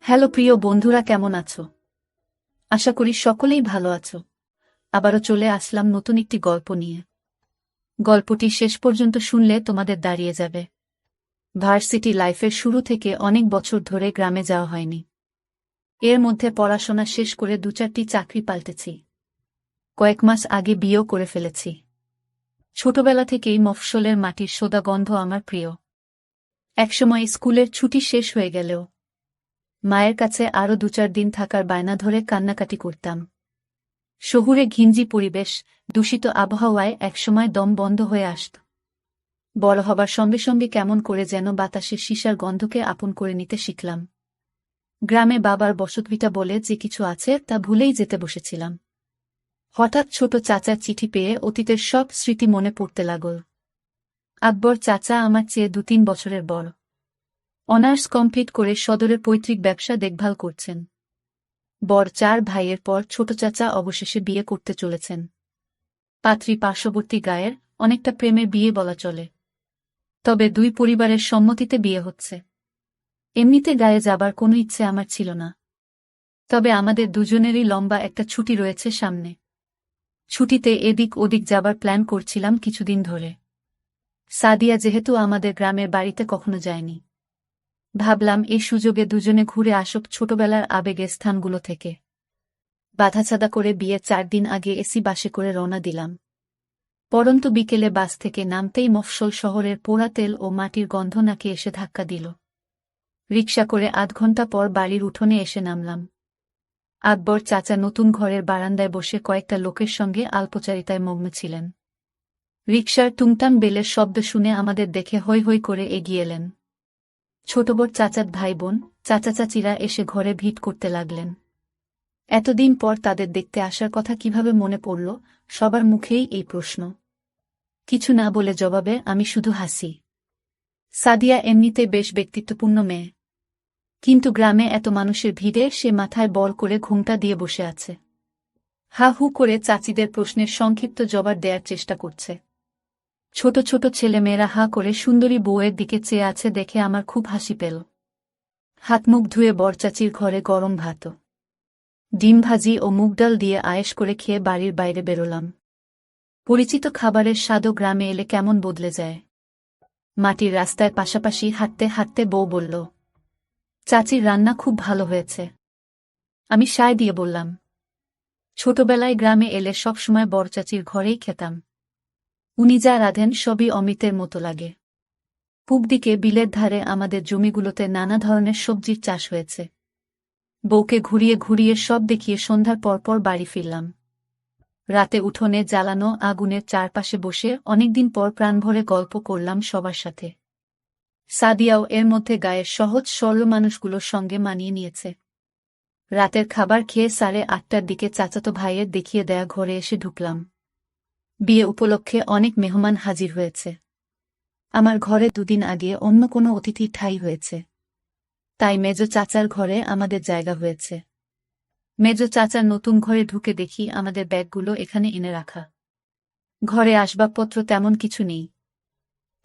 Hello প্রিয় বন্ধুরা, কেমন আছো? আশা করি সকলেই ভালো আছো। আবারও চলে আসলাম নতুন একটি গল্প নিয়ে। গল্পটি শেষ পর্যন্ত শুনলে তোমাদের দাঁড়িয়ে যাবে। ভার্সিটি লাইফের শুরু থেকে অনেক বছর ধরে গ্রামে যাওয়া হয়নি। এর মধ্যে পড়াশোনা শেষ করে ২-৪টি চাকরি পাল্টেছি। কয়েক মাস আগে বিয়েও করে ফেলেছি। ছোটবেলা থেকেই মফস্বলের মাটির সোদা গন্ধ আমার প্রিয়। একসময় স্কুলের ছুটি শেষ হয়ে গেলেও মায়ের কাছে আরও ২-৪ দিন থাকার বায়না ধরে কান্নাকাটি করতাম। শহুরে ঘিঞ্জি পরিবেশ, দূষিত আবহাওয়ায় একসময় দম বন্ধ হয়ে আসত। বড় হবার সঙ্গে সঙ্গে কেমন করে যেন বাতাসে সীসার গন্ধকে আপন করে নিতে শিখলাম। গ্রামে বাবার বসতভিটা বলে যে কিছু আছে তা ভুলেই যেতে বসেছিলাম। হঠাৎ ছোট চাচার চিঠি পেয়ে অতীতের সব স্মৃতি মনে পড়তে লাগল। আকবর চাচা আমার চেয়ে ২-৩ বছরের বড়। অনার্স কমপ্লিট করে সদরের পৈতৃক ব্যবসা দেখভাল করছেন। বড় ৪ ভাইয়ের পর ছোট চাচা অবশেষে বিয়ে করতে চলেছেন। পাত্রী পার্শ্ববর্তী গায়ের, অনেকটা প্রেমের বিয়ে বলা চলে। তবে ২ পরিবারের সম্মতিতে বিয়ে হচ্ছে। এমনিতে গায়ে যাবার কোনো ইচ্ছে আমার ছিল না। তবে আমাদের দুজনেরই লম্বা একটা ছুটি রয়েছে সামনে। ছুটিতে এদিক ওদিক যাবার প্ল্যান করছিলাম কিছুদিন ধরে। সাদিয়া যেহেতু আমাদের গ্রামের বাড়িতে কখনো যায়নি, ভাবলাম এই সুযোগে দুজনে ঘুরে আসুক ছোটবেলার আবেগের স্থানগুলো থেকে। বাধাছাদা করে বিয়ের ৪ দিন আগে এসি বাসে করে রওনা দিলাম। পরন্তু বিকেলে বাস থেকে নামতেই মফস্বল শহরের পোড়া তেল ও মাটির গন্ধ নাকে এসে ধাক্কা দিল। রিকশা করে ৮ ঘণ্টা পর বাড়ির উঠোনে এসে নামলাম। আকবর চাচা নতুন ঘরের বারান্দায় বসে কয়েকটা লোকের সঙ্গে আলপচারিতায় মগ্ন ছিলেন। রিকশার টুংটাং বেলের শব্দ শুনে আমাদের দেখে হৈ হৈ করে এগিয়ে এলেন। ছোট বড় চাচাত ভাই বোন, চাচা চাচিরা এসে ঘরে ভিড় করতে লাগলেন। এতদিন পর তাদের দেখতে আসার কথা কিভাবে মনে পড়ল, সবার মুখেই এই প্রশ্ন। কিছু না বলে জবাবে আমি শুধু হাসি। সাদিয়া এমনিতেই বেশ ব্যক্তিত্বপূর্ণ মেয়ে, কিন্তু গ্রামে এত মানুষের ভিড়ে সে মাথায় বল করে ঘোমটা দিয়ে বসে আছে। হা হু করে চাচিদের প্রশ্নের সংক্ষিপ্ত জবাব দেওয়ার চেষ্টা করছে। ছোট ছোট ছেলেমেয়েরা হা করে সুন্দরী বউয়ের দিকে চেয়ে আছে দেখে আমার খুব হাসি পেল। হাত মুখ ধুয়ে বরচাচির ঘরে গরম ভাত, ডিম ভাজি ও মুগ ডাল দিয়ে আয়েশ করে খেয়ে বাড়ির বাইরে বেরোলাম। পরিচিত খাবারের স্বাদও গ্রামে এলে কেমন বদলে যায়। মাটির রাস্তায় পাশাপাশি হাঁটতে হাঁটতে বউ বলল, চাচির রান্না খুব ভালো হয়েছে। আমি সায় দিয়ে বললাম, ছোটবেলায় গ্রামে এলে সবসময় বড়চাচির ঘরেই খেতাম। উনি যা রাঁধেন সবই অমৃতের মতো লাগে। পূব দিকে বিলের ধারে আমাদের জমিগুলোতে নানা ধরনের সবজির চাষ হয়েছে। বউকে ঘুরিয়ে ঘুরিয়ে সব দেখিয়ে সন্ধ্যার পরপর বাড়ি ফিরলাম। রাতে উঠোনে জ্বালানো আগুনের চারপাশে বসে অনেকদিন পর প্রাণভরে গল্প করলাম সবার সাথে। সাদিয়াও এর মধ্যে গায়ের সহজ সরল মানুষগুলোর সঙ্গে মানিয়ে নিয়েছে। রাতের খাবার খেয়ে 8:30টার দিকে চাচাতো ভাইয়ের দেখিয়ে দেয়া ঘরে এসে ঢুকলাম। বিয়ে উপলক্ষে অনেক মেহমান হাজির হয়েছে। আমার ঘরে ২ দিন আগে অন্য কোনো অতিথি ঠাঁই হয়েছে, তাই মেজ চাচার ঘরে আমাদের জায়গা হয়েছে। মেজ চাচার নতুন ঘরে ঢুকে দেখি আমাদের ব্যাগগুলো এখানে এনে রাখা। ঘরে আসবাবপত্র তেমন কিছু নেই।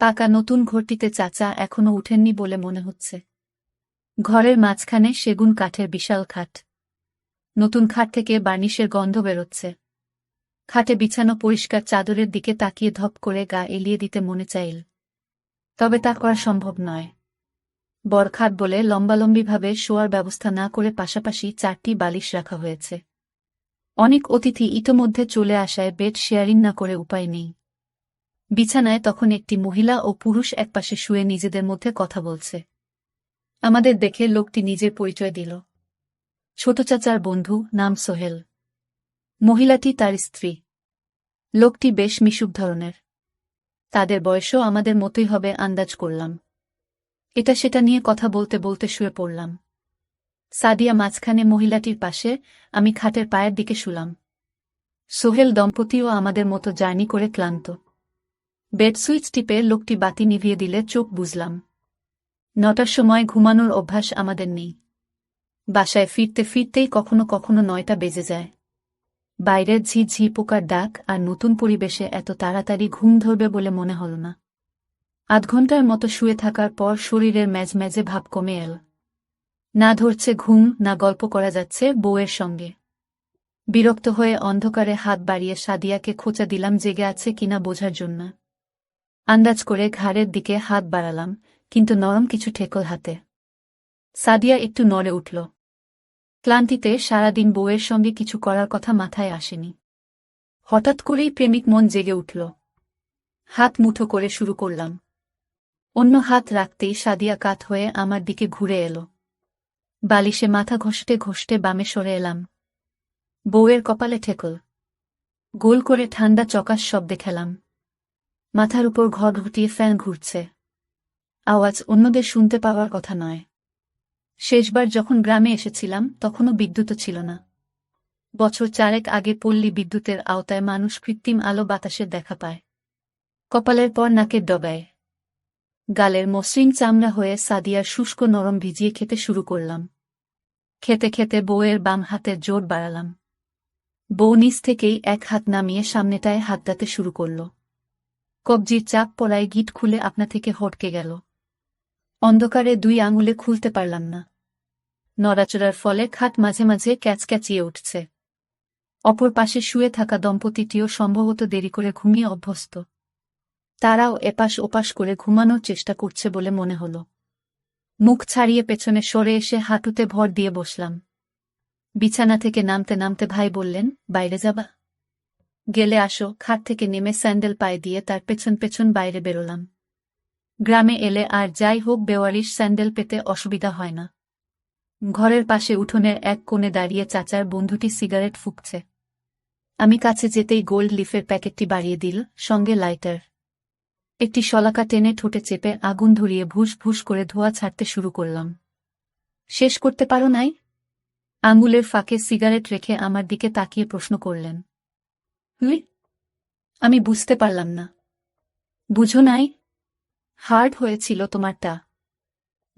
পাকা নতুন ঘরটিতে চাচা এখনো উঠেননি বলে মনে হচ্ছে। ঘরের মাঝখানে সেগুন কাঠের বিশাল খাট। নতুন খাট থেকে বার্নিশের গন্ধ বেরোচ্ছে। খাটে বিছানো পরিষ্কার চাদরের দিকে তাকিয়ে ধপ করে গা এলিয়ে দিতে মনে চাইল, তবে তা করা সম্ভব নয়। বরখাট বলে লম্বালম্বিভাবে শোয়ার ব্যবস্থা না করে পাশাপাশি 4টি বালিশ রাখা হয়েছে। অনেক অতিথি ইতোমধ্যে চলে আসায় বেড শেয়ারিং না করে উপায় নেই। বিছানায় তখন একটি মহিলা ও পুরুষ একপাশে শুয়ে নিজেদের মধ্যে কথা বলছে। আমাদের দেখে লোকটি নিজের পরিচয় দিল। ছোট চাচার বন্ধু, নাম সোহেল। মহিলাটি তার স্ত্রী। লোকটি বেশ মিশুক ধরনের। তাদের বয়সও আমাদের মতোই হবে আন্দাজ করলাম। এটা সেটা নিয়ে কথা বলতে বলতে শুয়ে পড়লাম। সাদিয়া মাঝখানে মহিলাটির পাশে, আমি খাটের পায়ের দিকে শুলাম। সোহেল দম্পতিও আমাদের মতো জার্নি করে ক্লান্ত। বেড সুইচ টিপে লোকটি বাতি নিভিয়ে দিলে চোখ বুঝলাম। 9টার সময় ঘুমানোর অভ্যাস আমাদের নেই। বাসায় ফিরতে ফিরতেই কখনো কখনো 9টা বেজে যায়। বাইরের ঝিঝি পোকার ডাক আর নতুন পরিবেশে এত তাড়াতাড়ি ঘুম ধরবে বলে মনে হল না। 8 ঘণ্টার মতো শুয়ে থাকার পর শরীরের ম্যাজম্যাজে ভাব কমে এল। না ধরছে ঘুম, না গল্প করা যাচ্ছে বউয়ের সঙ্গে। বিরক্ত হয়ে অন্ধকারে হাত বাড়িয়ে সাদিয়াকে খোঁচা দিলাম জেগে আছে কিনা বোঝার জন্য। আন্দাজ করে ঘাড়ের দিকে হাত বাড়ালাম, কিন্তু নরম কিছু ঠেকল হাতে। সাদিয়া একটু নড়ে উঠল। ক্লান্তিতে সারাদিন বউয়ের সঙ্গে কিছু করার কথা মাথায় আসেনি। হঠাৎ করেই প্রেমিক মন জেগে উঠল। হাত মুঠো করে শুরু করলাম। অন্য হাত রাখতেই সাদিয়া কাত হয়ে আমার দিকে ঘুরে এলো। বালিশে মাথা ঘষতে ঘষতে বামে সরে এলাম। বউয়ের কপালে ঠেকল। গোল করে ঠান্ডা চকাস শব্দে খেলাম। মাথার উপর ঘর ঘুটিয়ে ফ্যান ঘুরছে। আওয়াজ অন্যদের শুনতে পাওয়ার কথা নয়। শেষবার যখন গ্রামে এসেছিলাম তখনও বিদ্যুৎও ছিল না। বছর 4 আগে পল্লী বিদ্যুতের আওতায় মানুষ কৃত্রিম আলো বাতাসের দেখা পায়। কপালের পর নাকের ডগায়। গালের মসৃণ চামড়া হয়ে সাদিয়ার শুষ্ক নরম ভিজিয়ে খেতে শুরু করলাম। খেতে খেতে বউয়ের বাম হাতের জোর বাড়ালাম। বউ নিচ থেকেই এক হাত নামিয়ে সামনেটায় হাত দাতে শুরু করল। কবজির চাপ পড়ায় গিট খুলে আপনা থেকে হটকে গেল। অন্ধকারে 2 আঙুলে খুলতে পারলাম না। নড়াচড়ার ফলে খাট মাঝে মাঝে ক্যাচক্যাচিয়ে উঠছে। অপর পাশে শুয়ে থাকা দম্পতিটিও সম্ভবত দেরি করে ঘুমিয়ে অভ্যস্ত। তারাও এপাশ ওপাশ করে ঘুমানোর চেষ্টা করছে বলে মনে হল। মুখ ছাড়িয়ে পেছনে সরে এসে হাঁটুতে ভর দিয়ে বসলাম। বিছানা থেকে নামতে নামতে ভাই বললেন, বাইরে যাবা? গেলে আসো। খাট থেকে নেমে স্যান্ডেল পায়ে দিয়ে তার পেছন পেছন বাইরে বেরোলাম। গ্রামে এলে আর যাই হোক বেওয়ারিশ স্যান্ডেল পেতে অসুবিধা হয় না। ঘরের পাশে উঠোনের এক কোণে দাঁড়িয়ে চাচার বন্ধুটি সিগারেট ফুঁকছে। আমি কাছে যেতেই গোল্ড লিফের প্যাকেটটি বাড়িয়ে দিল, সঙ্গে লাইটার। একটি শলাকা টেনে ঠোঁটে চেপে আগুন ধরিয়ে ভুস ভুস করে ধোঁয়া ছাড়তে শুরু করলাম। শেষ করতে পারো নাই? আঙুলের ফাঁকে সিগারেট রেখে আমার দিকে তাকিয়ে প্রশ্ন করলেন। আমি বুঝতে পারলাম না। বুঝো নাই? হার্ড হয়েছিল তোমারটা,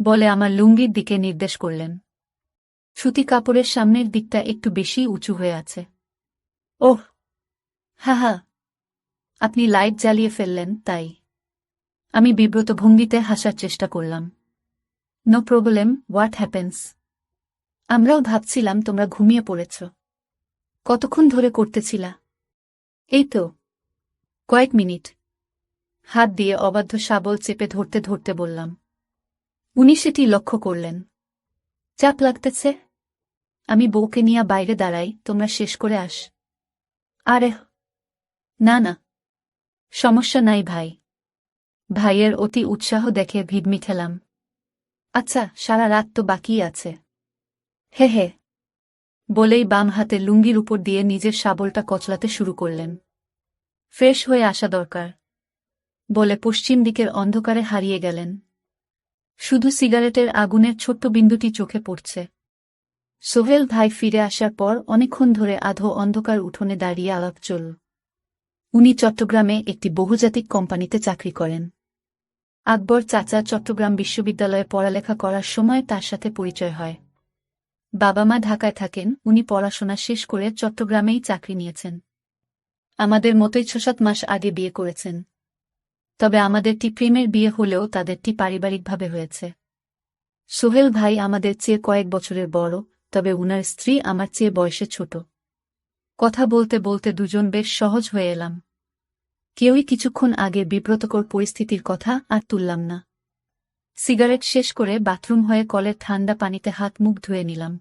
বলে আমার লুঙ্গির দিকে নির্দেশ করলেন। সুতি কাপড়ের সামনের দিকটা একটু বেশি উঁচু হয়ে আছে। ওহ, হা হা, আপনি লাইট জ্বালিয়ে ফেললেন তাই। আমি বিব্রত ভঙ্গিতে হাসার চেষ্টা করলাম। No problem, what happens? আমরাও ভাবছিলাম তোমরা ঘুমিয়ে পড়েছ। কতক্ষণ ধরে করতেছিলা? এই তো কয়েক মিনিট। হাত দিয়ে অবাধ্য শাবল চেপে ধরতে ধরতে বললাম। উনি সেটি লক্ষ্য করলেন। চাপ লাগতেছে? আমি বউকে নিয়ে বাইরে দাঁড়াই, তোমরা শেষ করে আস। আরে না না, সমস্যা নাই ভাই। ভাইয়ের অতি উৎসাহ দেখে ভিড়মি খেলাম। আচ্ছা, সারা রাত তো বাকিই আছে। হে হে, বলেই বাম হাতে লুঙ্গির উপর দিয়ে নিজের শাবলটা কচলাতে শুরু করলেন। ফ্রেশ হয়ে আসা দরকার, বলে পশ্চিম দিকের অন্ধকারে হারিয়ে গেলেন। শুধু সিগারেটের আগুনের ছোট্ট বিন্দুটি চোখে পড়ছে। সোহেল ভাই ফিরে আসার পর অনেকক্ষণ ধরে আধো অন্ধকার উঠোনে দাঁড়িয়ে আলাপ চলল। উনি চট্টগ্রামে একটি বহুজাতিক কোম্পানিতে চাকরি করেন। আকবর চাচা চট্টগ্রাম বিশ্ববিদ্যালয়ে পড়ালেখা করার সময় তার সাথে পরিচয় হয়। বাবা মা ঢাকায় থাকেন, উনি পড়াশোনা শেষ করে চট্টগ্রামেই চাকরি নিয়েছেন। আমাদের মতোই 6-7 মাস আগে বিয়ে করেছেন। তবে আমাদেরটি প্রেমের বিয়ে হলেও তাদেরটি পারিবারিকভাবে হয়েছে। সোহেল ভাই আমাদের চেয়ে কয়েক বছরের বড়, তবে উনার স্ত্রী আমার চেয়ে বয়সে ছোট। কথা বলতে বলতে দুজন বেশ সহজ হয়ে এলাম। কেউই কিছুক্ষণ আগে বিব্রতকর পরিস্থিতির কথা আর তুললাম না। সিগারেট শেষ করে বাথরুম হয়ে কলের ঠান্ডা পানিতে হাত মুখ ধুয়ে নিলাম।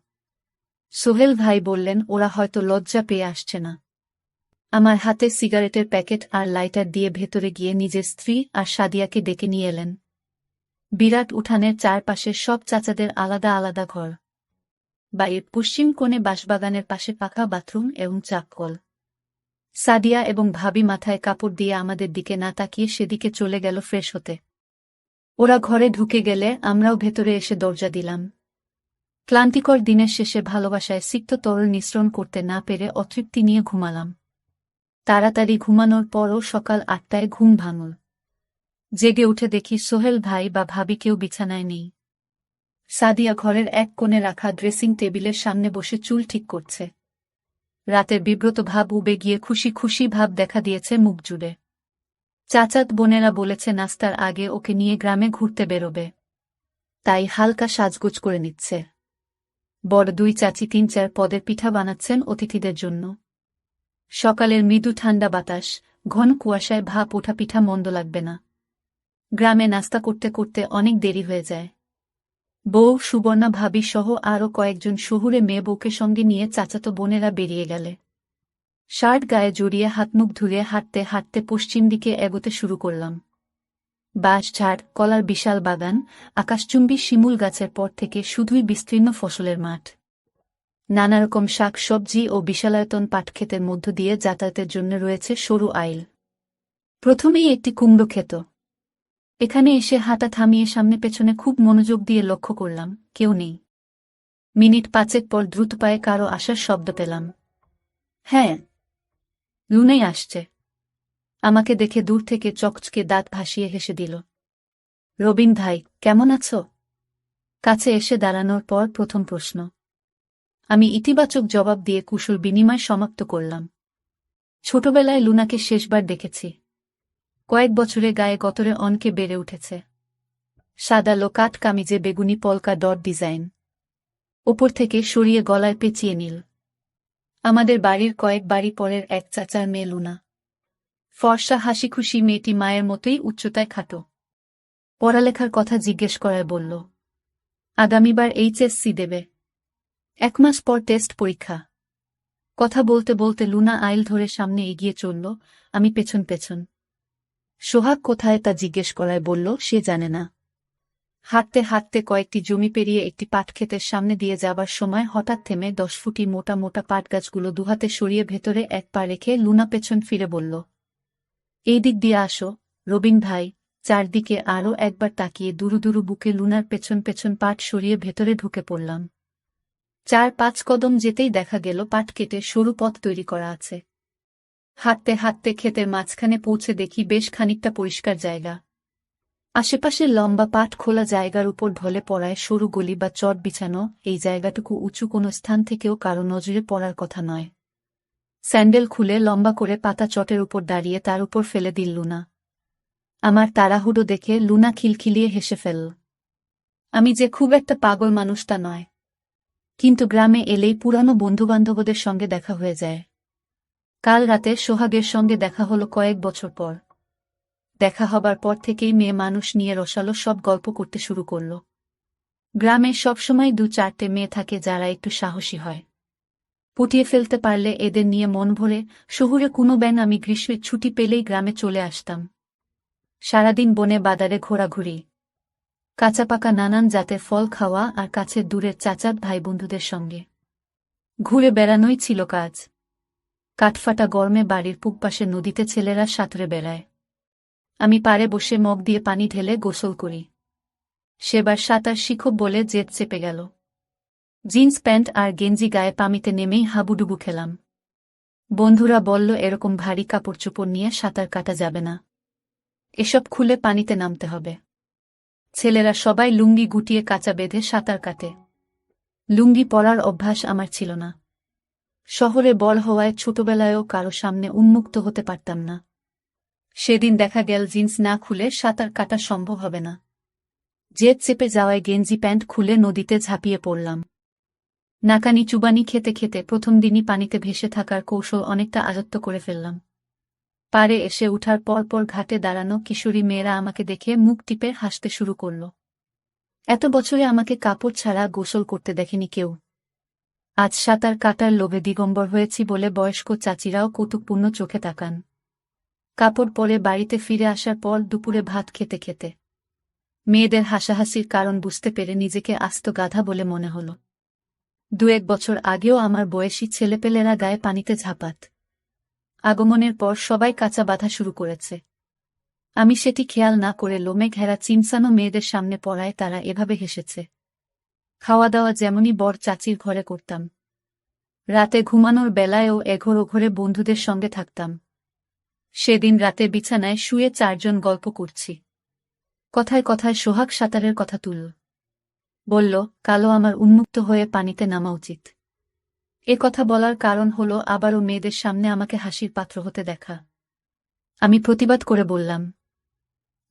সোহেল ভাই বললেন, ওরা হয়তো লজ্জা পেয়ে আসছে না। আমার হাতে সিগারেটের প্যাকেট আর লাইটার দিয়ে ভেতরে গিয়ে নিজের স্ত্রী আর সাদিয়াকে ডেকে নিয়ে এলেন। বিরাট উঠানের চারপাশে সব চাচাদের আলাদা আলাদা ঘর। বাড়ির পশ্চিম কোণে বাঁশবাগানের পাশে পাখা বাথরুম এবং চাপকল। সাদিয়া এবং ভাবি মাথায় কাপড় দিয়ে আমাদের দিকে না তাকিয়ে সেদিকে চলে গেল ফ্রেশ হতে। ওরা ঘরে ঢুকে গেলে আমরাও ভেতরে এসে দরজা দিলাম। ক্লান্তিকর দিনের শেষে ভালোবাসায় সিক্ত তরল নিঃসরণ করতে না পেরে অতৃপ্তি নিয়ে ঘুমালাম। তাড়াতাড়ি ঘুমানোর পরও সকাল 8টায় ঘুম ভাঙল। জেগে উঠে দেখি সোহেল ভাই বা ভাবি কেউ বিছানায় নেই। সাদিয়া ঘরের এক কোণে রাখা ড্রেসিং টেবিলের সামনে বসে চুল ঠিক করছে। রাতের বিব্রত ভাব উবে গিয়ে খুশি খুশি ভাব দেখা দিয়েছে মুখ জুড়ে। চাচাত বোনেরা বলেছে নাস্তার আগে ওকে নিয়ে গ্রামে ঘুরতে বেরোবে, তাই হালকা সাজগোজ করে নিচ্ছে। বড় দুই চাচি ৩-৪ পদের পিঠা বানাচ্ছেন অতিথিদের জন্য। সকালের মৃদু ঠান্ডা বাতাস, ঘন কুয়াশায় ভাপ ওঠা পিঠা মন্দ লাগবে না। গ্রামে নাস্তা করতে করতে অনেক দেরি হয়ে যায়। বউ, সুবর্ণা ভাবি সহ আরও কয়েকজন শহুরে মেয়ে বউকে সঙ্গে নিয়ে চাচাতো বোনেরা বেরিয়ে গেলে। শার্ট গায়ে জড়িয়ে হাতমুখ ধুয়ে হাঁটতে হাঁটতে পশ্চিম দিকে এগোতে শুরু করলাম। বাঁশ ঝাড়, কলার বিশাল বাগান, আকাশচুম্বী শিমুল গাছের পর থেকে শুধুই বিস্তীর্ণ ফসলের মাঠ। নানারকম শাক সবজি ও বিশালায়তন পাটক্ষেতের মধ্য দিয়ে যাতায়াতের জন্য রয়েছে সরু আইল। প্রথমেই একটি কুমড়ো ক্ষেত। এখানে এসে হাঁটা থামিয়ে সামনে পেছনে খুব মনোযোগ দিয়ে লক্ষ্য করলাম, কেউ নেই। মিনিট ৫ পর দ্রুত পায়ে কারো আসার শব্দ পেলাম। হ্যাঁ, লুনাই আসছে। আমাকে দেখে দূর থেকে চকচকে দাঁত ভাসিয়ে হেসে দিল। রবিন ভাই, কেমন আছো? কাছে এসে দাঁড়ানোর পর প্রথম প্রশ্ন। আমি ইতিবাচক জবাব দিয়ে কুশল বিনিময় সমাপ্ত করলাম। ছোটবেলায় লুনাকে শেষবার দেখেছি। কয়েক বছরে গায়ে গতরে অনকে বেড়ে উঠেছে। সাদা লোকাট কামিজে বেগুনি পলকা ডট ডিজাইন, ওপর থেকে সরিয়ে গলায় পেঁচিয়ে নীল। আমাদের বাড়ির কয়েক বাড়ি পরের এক চাচার মেয়ে লুনা। ফর্সা হাসিখুশি মেয়েটি মায়ের মতোই উচ্চতায় খাটো। পড়ালেখার কথা জিজ্ঞেস করায় বলল, আগামীবার এইচএসসি দেবে। ১ মাস পর টেস্ট পরীক্ষা। কথা বলতে বলতে লুনা আইল ধরে সামনে এগিয়ে চলল, আমি পেছন পেছন। সোহাগ কোথায় তা জিজ্ঞেস করায় বলল সে জানে না। হাঁটতে হাঁটতে কয়েকটি জমি পেরিয়ে একটি পাটক্ষেতের সামনে দিয়ে যাবার সময় হঠাৎ থেমে ১০ ফুটি মোটা মোটা পাটগাছগুলো দুহাতে সরিয়ে ভেতরে এক পা রেখে লুনা পেছন ফিরে বলল, এই দিক দিয়ে আসো, রবিন ভাই। চারদিকে আরও একবার তাকিয়ে দুরু দুরু বুকে লুনার পেছন পেছন পাট সরিয়ে ভেতরে ঢুকে পড়লাম। ৪-৫ কদম যেতেই দেখা গেল পাট কেটে সরু পথ তৈরি করা আছে। হাঁটতে হাঁটতে ক্ষেতের মাঝখানে পৌঁছে দেখি বেশ খানিকটা পরিষ্কার জায়গা। আশেপাশের লম্বা পাট খোলা জায়গার উপর ঢলে পড়ায় সরু গলি বা চট বিছানো। এই জায়গাটুকু উঁচু কোনো স্থান থেকেও কারো নজরে পড়ার কথা নয়। স্যান্ডেল খুলে লম্বা করে পাতা চটের উপর দাঁড়িয়ে তার উপর ফেলে দিল লুনা। আমার তাড়াহুড়ো দেখে লুনা খিলখিলিয়ে হেসে ফেলল। আমি যে খুব একটা পাগল মানুষ তা নয়, কিন্তু গ্রামে এলেই পুরানো বন্ধুবান্ধবদের সঙ্গে দেখা হয়ে যায়। কাল রাতে সোহাগের সঙ্গে দেখা হলো কয়েক বছর পর। দেখা হবার পর থেকেই মেয়ে মানুষ নিয়ে রসালো সব গল্প করতে শুরু করল। গ্রামে সবসময় ২-৪টে মেয়ে থাকে যারা একটু সাহসী হয়। পুটিয়ে ফেলতে পারলে এদের নিয়ে মন ভরে। শহুরে কোনো ব্যান আমি গ্রীষ্মের ছুটি পেলেই গ্রামে চলে আসতাম। সারাদিন বনে বাদারে ঘোরাঘুরি, কাঁচা পাকা নানান জাতের ফল খাওয়া আর কাছের দূরের চাচাত ভাই বন্ধুদের সঙ্গে ঘুরে বেড়ানোই ছিল কাজ। কাঠফাটা গরমে বাড়ির পুবপাশে নদীতে ছেলেরা সাঁতরে বেড়ায়। আমি পাড়ে বসে মগ দিয়ে পানি ঢেলে গোসল করি। সেবার সাঁতার শিখব বলে জেদ চেপে গেল। জিন্স প্যান্ট আর গেঞ্জি গায়ে পানিতে নেমেই হাবুডুবু খেলাম। বন্ধুরা বলল এরকম ভারী কাপড় চোপড় নিয়ে সাঁতার কাটা যাবে না, এসব খুলে পানিতে নামতে হবে। ছেলেরা সবাই লুঙ্গি গুটিয়ে কাঁচা বেঁধে সাঁতার কাটে। লুঙ্গি পরার অভ্যাস আমার ছিল না। শহরে বড় হওয়ায় ছোটবেলায়ও কারো সামনে উন্মুক্ত হতে পারতাম না। সেদিন দেখা গেল জিন্স না খুলে সাঁতার কাটা সম্ভব হবে না। জেদ চেপে যাওয়ায় গেঞ্জি প্যান্ট খুলে নদীতে ঝাঁপিয়ে পড়লাম। নাকানি চুবানি খেতে খেতে প্রথম দিনই পানিতে ভেসে থাকার কৌশল অনেকটা আয়ত্ত করে ফেললাম। পাড়ে এসে উঠার পরপর ঘাটে দাঁড়ানো কিশোরী মেয়েরা আমাকে দেখে মুখ টিপে হাসতে শুরু করল। এত বছরে আমাকে কাপড় ছাড়া গোসল করতে দেখেনি কেউ। আজ সাঁতার কাটার লোভে দিগম্বর হয়েছি বলে বয়স্ক চাচিরাও কৌতুকপূর্ণ চোখে তাকান। কাপড় পরে বাড়িতে ফিরে আসার পর দুপুরে ভাত খেতে খেতে মেয়েদের হাসাহাসির কারণ বুঝতে পেরে নিজেকে আস্ত গাধা বলে মনে হল। ২-১ বছর আগেও আমার বয়সী ছেলেপেলেরা গায়ে পানিতে ঝাঁপাত। আগমনের পর সবাই কাঁচা বাঁধা শুরু করেছে। আমি সেটি খেয়াল না করে লোমে ঘেরা চিমসানো মেয়েদের সামনে পড়ায় তারা এভাবে হেসেছে। খাওয়া দাওয়া যেমনই বর চাচির ঘরে করতাম। রাতে ঘুমানোর বেলায়ও এঘর ওঘরে বন্ধুদের সঙ্গে থাকতাম। সেদিন রাতে বিছানায় শুয়ে ৪ জন গল্প করছি। কথায় কথায় সোহাগ সাঁতারের কথা তুলল। বলল, কালো আমার উন্মুক্ত হয়ে পানিতে নামা উচিত। এ কথা বলার কারণ হলো আবারও মেয়েদের সামনে আমাকে হাসির পাত্র হতে দেখা। আমি প্রতিবাদ করে বললাম,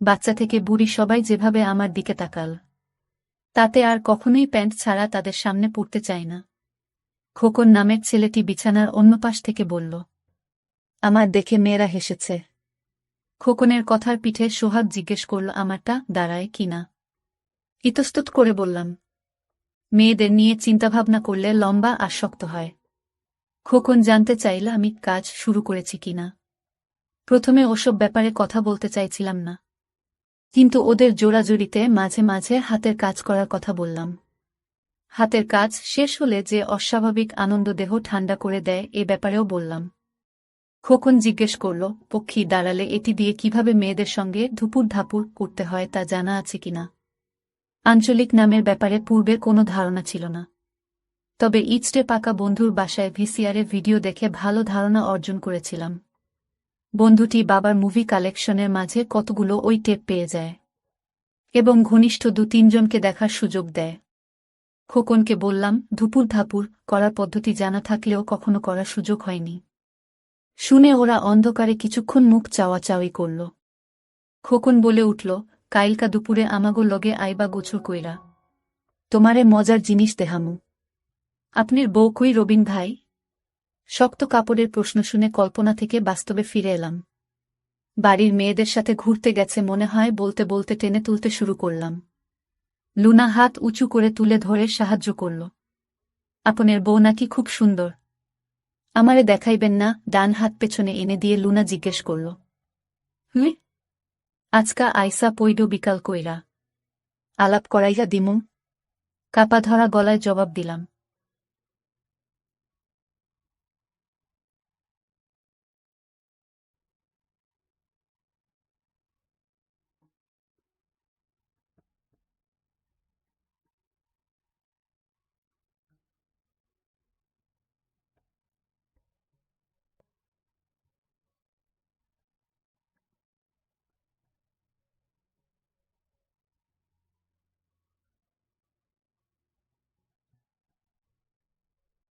বাচ্চা থেকে বুড়ি সবাই যেভাবে আমার দিকে তাকাল, তাতে আর কখনোই প্যান্ট ছাড়া তাদের সামনে পড়তে চায় না। খোকন নামের ছেলেটি বিছানার অন্য পাশ থেকে বলল, আমার দেখে মেয়েরা হেসেছে। খোকনের কথার পিঠে সোহাগ জিজ্ঞেস করল আমারটা দাঁড়ায় কিনা। ইতস্তত করে বললাম, মেয়েদের নিয়ে চিন্তাভাবনা করলে লম্বা আর শক্ত হয়। খোকন জানতে চাইল আমি কাজ শুরু করেছি কিনা। প্রথমে ওসব ব্যাপারে কথা বলতে চাইছিলাম না, কিন্তু ওদের জোড়াজুড়িতে মাঝে মাঝে হাতের কাজ করার কথা বললাম। হাতের কাজ শেষ হলে যে অস্বাভাবিক আনন্দ দেহ ঠান্ডা করে দেয় এ ব্যাপারেও বললাম। খোকন জিজ্ঞেস করল, পক্ষী দাঁড়ালে এটি দিয়ে কিভাবে মেয়েদের সঙ্গে ধুপুর ধাপুর করতে হয় তা জানা আছে কিনা। আঞ্চলিক নামের ব্যাপারে পূর্বে কোনো ধারণা ছিল না, তবে ইচড়ে পাকা বন্ধুর বাসায় ভিসিআরে ভিডিও দেখে ভালো ধারণা অর্জন করেছিলাম। বন্ধুটি বাবার মুভি কালেকশনের মাঝে কতগুলো ওই টেপ পেয়ে যায় এবং ঘনিষ্ঠ ২-৩ জনকে দেখার সুযোগ দেয়। খোকনকে বললাম, ধুপুর ধাপুর করার পদ্ধতি জানা থাকলেও কখনো করার সুযোগ হয়নি। শুনে ওরা অন্ধকারে কিছুক্ষণ মুখ চাওয়াচাওয়ি করল। খোকন বলে উঠল, কাইলকা দুপুরে আমাগো লগে আইবা গোছল কইরা, তোমারে মজার জিনিস দেহামু। আপনির বউ কই রবিন ভাই? শক্ত কাপড়ের প্রশ্ন শুনে কল্পনা থেকে বাস্তবে ফিরে এলাম। বাড়ির মেয়েদের সাথে ঘুরতে গেছে মনে হয় বলতে বলতে টেনে তুলতে শুরু করলাম। লুনা হাত উঁচু করে তুলে ধরে সাহায্য করল। আপনের বউ নাকি খুব সুন্দর? আমারে দেখাইবেন না? ডান হাত পেছনে এনে দিয়ে লুনা জিজ্ঞেস করল। হুই, আজকা আইসা পইডো বিকাল কইরা, আলাপ করাইয়া দিমু। কাপা ধরা গলায় জবাব দিলাম।